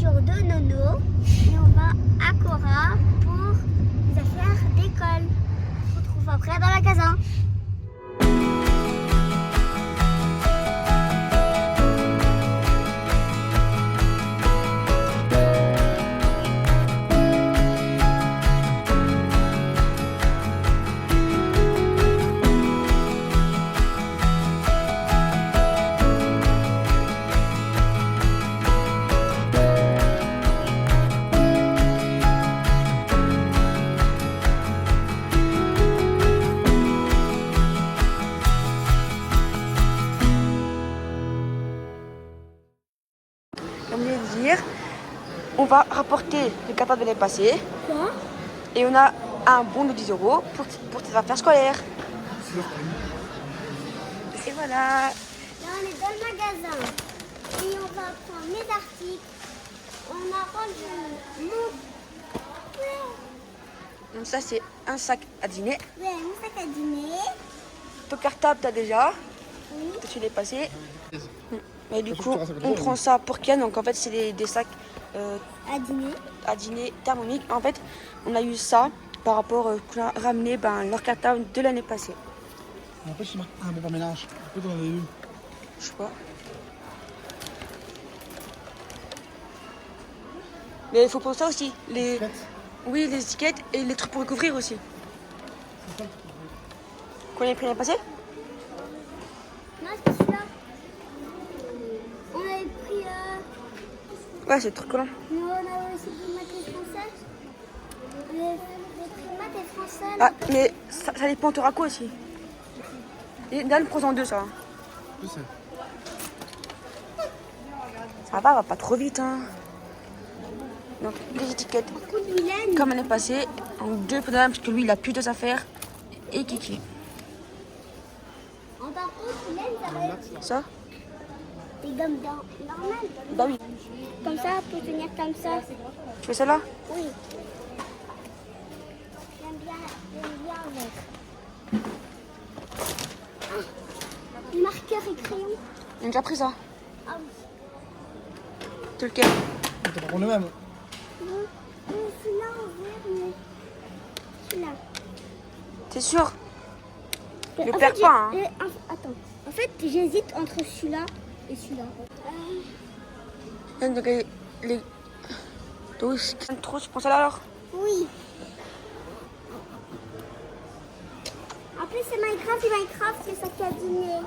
voiture de Nono et on va à Cora pour les affaires d'école. On se retrouve après dans le magasin. Comme je viens de dire, on va rapporter le capable de l'année passée. Quoi? Et on a un bon de 10 € pour tes affaires scolaires. Et voilà. Là, on est dans le magasin et on va prendre mes articles. On a rendu mon... Donc ça, c'est un sac à dîner. Ouais, mon sac à dîner. Ton cartable, t'as déjà. Oui. Que tu l'es passé. Et du coup, on prend ça pour Kian. Donc en fait, c'est des sacs À dîner. à dîner thermomix. En fait, on a eu ça par rapport qu'on a ramené leur cartable de l'année passée. En fait, c'est marqué un bon mélange. Pourquoi t'en avais eu? Je sais pas. Mais il faut pour ça aussi. Oui, les étiquettes et les trucs pour les couvrir aussi. Qu'on avait pris l'année passée? Non, c'est celui-là. On avait pris... Ouais, c'est le truc collant. Mais on avait aussi pris maths et français. On avait pris maths et français. Ah, mais ça dépend, t'auras quoi aussi? Et là, le prends en deux, ça. Je sais. Ça va pas trop vite, hein. Donc, les étiquettes, Par contre, Mylène, comme l'année passée, en deux pour Dame, parce que lui, il a plus de affaires. Et Kiki. par contre, Mylène, ça va être Ça? des gommes normales. Bah oui. Comme ça, pour tenir comme ça. Tu fais celle-là? Oui. J'aime bien avec. Ah, marqueur et crayon. On a déjà pris ça. Ah oui. C'est lequel? T'as pas pour le même. Celui-là en vert, mais celui-là. T'es sûr? Ne En perds fait, pas, hein. Attends. En fait, j'hésite entre celui-là et celui-là. Donc, les 12, trop, je prends celle-là alors? Oui. En plus, c'est Minecraft et Minecraft, c'est ça qui a dîné.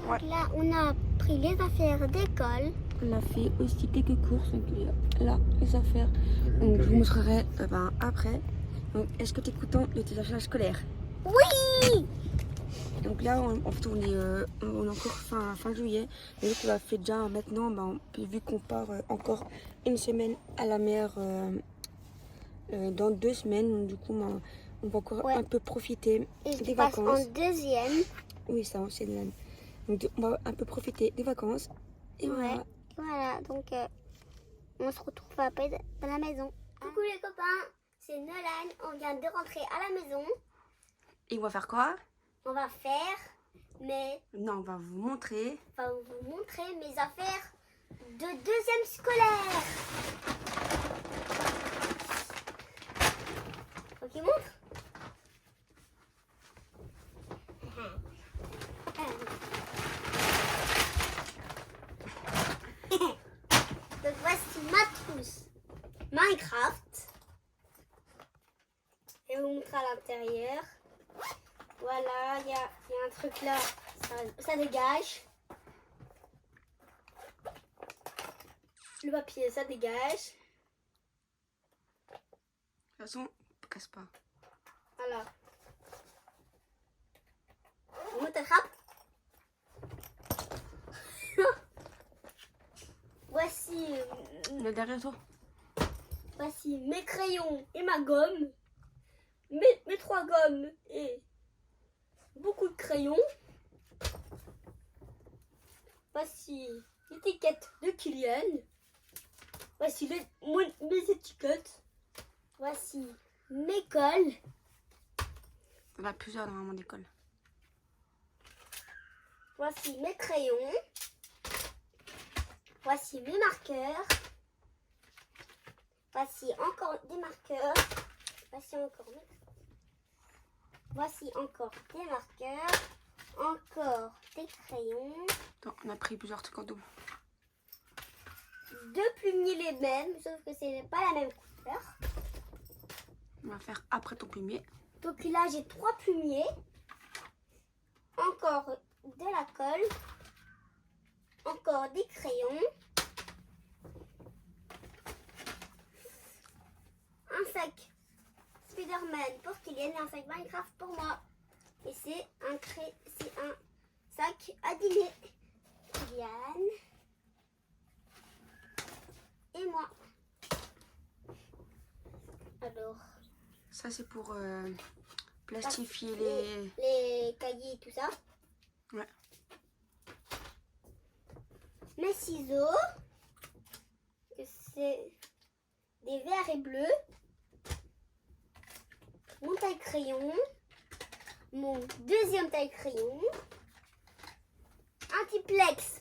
Ouais. Là, on a pris les affaires d'école. On a fait aussi quelques courses. Donc, là, les affaires. Donc, je vous montrerai après. Donc, est-ce que tu es content de tes affaires scolaires? Oui. Donc là, en fait, on est encore fin juillet. Et vu qu'on l'a fait déjà maintenant, vu qu'on part encore une semaine à la mer dans 2 semaines, donc, du coup, on va encore un peu profiter Et des je passe vacances. en deuxième. Oui, ça, c'est l'année. Donc, on va un peu profiter des vacances. Et voilà. Voilà, donc on se retrouve après dans la maison. Coucou les copains, c'est Nolan. On vient de rentrer à la maison. Et on va faire quoi? On va faire, mais Non, on va vous montrer. enfin, vous montrer mes affaires de deuxième scolaire. Ok, montre. Donc voici ma trousse Minecraft. Et vous montrer à l'intérieur. Voilà, il y a un truc là, ça dégage. Le papier, ça dégage. De toute façon, ne casse pas. Voilà. On t'attrape. Voici, Le derrière toi. voici mes crayons et ma gomme. Mes 3 gommes et beaucoup de crayons. Voici l'étiquette de Kylian. Voici mes étiquettes. Voici mes cols. On a plusieurs normalement d'école. Voici mes crayons. Voici mes marqueurs. Voici encore des marqueurs. Voici encore des marqueurs. Encore des crayons. Attends, on a pris plusieurs trucs en double. 2 plumiers les mêmes, sauf que ce n'est pas la même couleur. On va faire après ton plumier. Donc là, j'ai 3 plumiers. Encore de la colle. Encore des crayons. Un sac Spider-Man pour Kylian et un sac Minecraft pour moi. Et c'est un sac à dîner. Kylian et moi. Alors, Ça, c'est pour plastifier les cahiers et tout ça. Ouais. Mes ciseaux. C'est des verts et bleus. Mon taille-crayon. Mon deuxième taille-crayon. Un tiplex.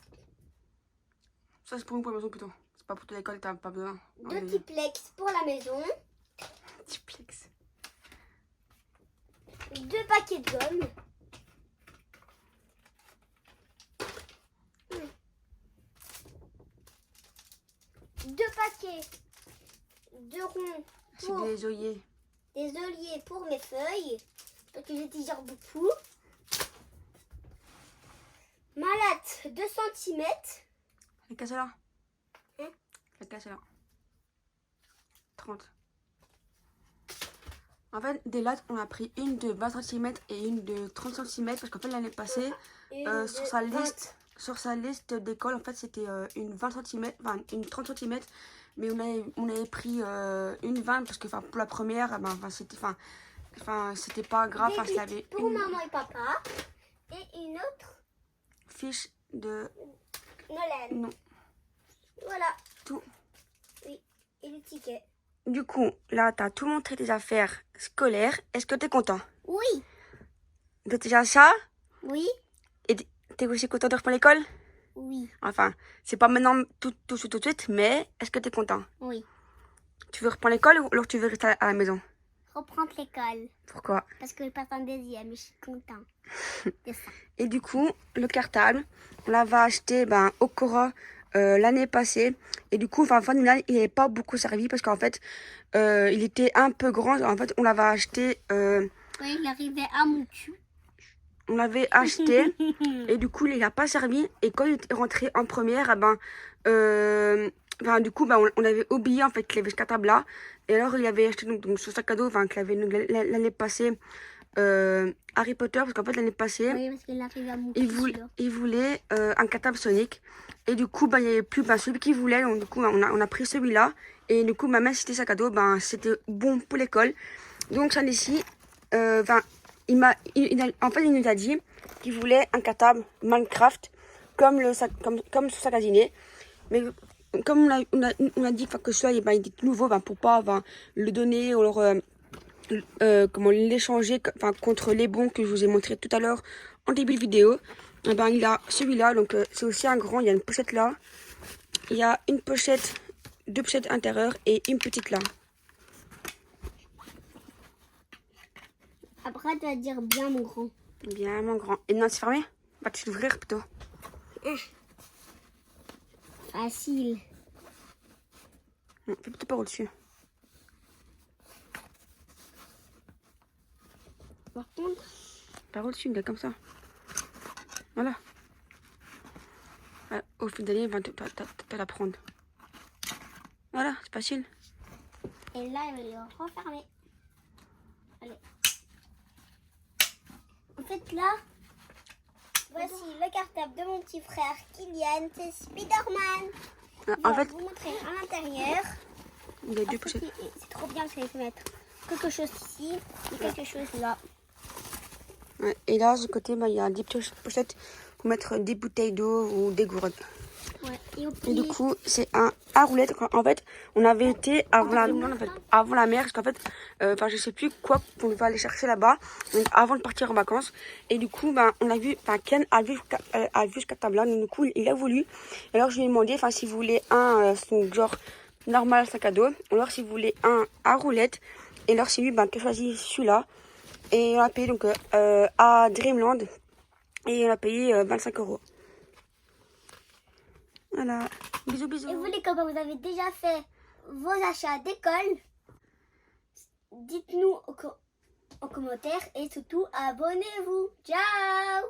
Ça, c'est pour nous, pour la maison plutôt. C'est pas pour toute l'école, t'as pas besoin. Deux tiplex pour la maison. Tiplex. 2 paquets de gomme. Deux paquets de ronds C'est pour des œillets. des oliviers pour mes feuilles. Parce que je digère beaucoup. Ma latte 2 cm. La casse là. Hein? La casse là. 30. En fait, des lattes, on a pris une de 20 cm et une de 30 cm parce qu'en fait, l'année passée, sur sa liste d'école, en fait, c'était une 20 cm, enfin une 30 cm, mais on avait pris une 20 parce que pour la première, c'était pas grave, Des je l'avais pour maman et papa. Et une autre fiche de Nolan. non. Voilà. Tout. Oui. Et le ticket. Du coup, là, t'as tout montré tes affaires scolaires. Est-ce que t'es content? Oui. T'as déjà ça? Oui. Et t'es aussi content de reprendre l'école? Oui. Enfin, c'est pas maintenant tout de suite, mais est-ce que t'es content? Oui. Tu veux reprendre l'école ou alors tu veux rester à la maison? Reprendre l'école. Pourquoi? Parce que je passe en deuxième et je suis content de ça. Et du coup, le cartable, on l'avait acheté au Cora l'année passée. Et du coup, il n'avait pas beaucoup servi parce qu'en fait, il était un peu grand. En fait, on l'avait acheté. Oui, il arrivait à mon cul. On l'avait acheté et du coup, il n'a pas servi. Et quand il est rentré en première, du coup, on avait oublié en fait qu'il avait ce cartable-là. Et alors, il avait acheté donc ce sac à dos qu'il avait l'année passée. Harry Potter parce qu'en fait l'année passée Oui, parce qu'il arrive à mon il voulait un cartable Sonic et du coup il n'y avait plus celui qu'il voulait, donc du coup on a pris celui-là et du coup même si c'était sac à dos c'était bon pour l'école. Donc ça ici en fait il nous a dit qu'il voulait un cartable Minecraft comme ce sac à dîner, mais comme on a dit que celui-là il était nouveau pour pas le donner ou alors comment l'échanger contre les bons que je vous ai montré tout à l'heure en début de vidéo. Il a celui-là, donc c'est aussi un grand. Il y a une pochette là, il y a une pochette, 2 pochettes intérieures et une petite là. Après, tu vas dire bien mon grand. Bien mon grand. Et non, c'est fermé? Tu l'ouvrir plutôt. Facile. Fais plutôt par au-dessus. Par contre, Par au-dessus, comme ça. Voilà. Au fil d'aller, tu vas la prendre. Voilà, c'est facile. et là, il va le refermer. Allez. En fait, là, voici le cartable de mon petit frère Kylian. C'est Spider-Man. Je vais vous montrer à l'intérieur. Il y a 2 pochettes. C'est trop bien parce qu'il faut mettre quelque chose ici et quelque chose là. Ouais, et là, de ce côté, il y a des petites pochettes pour mettre des bouteilles d'eau ou des gourdes. Ouais, et du coup, c'est un à roulettes. En fait, on avait été avant la mer, parce qu'en fait, je sais plus quoi qu'on va aller chercher là-bas, donc avant de partir en vacances. Et du coup, on a vu, Ken a vu ce cartable-là, donc du coup, il a voulu. Et alors, je lui ai demandé, s'il voulait un, genre normal sac à dos. Ou alors si vous voulez un à roulettes. Et alors c'est lui qui a choisi celui-là. Et on a payé donc à Dreamland. Et on a payé 25 €. Voilà. Bisous, bisous. Et vous les copains, vous avez déjà fait vos achats d'école? Dites-nous en commentaire et surtout abonnez-vous. Ciao!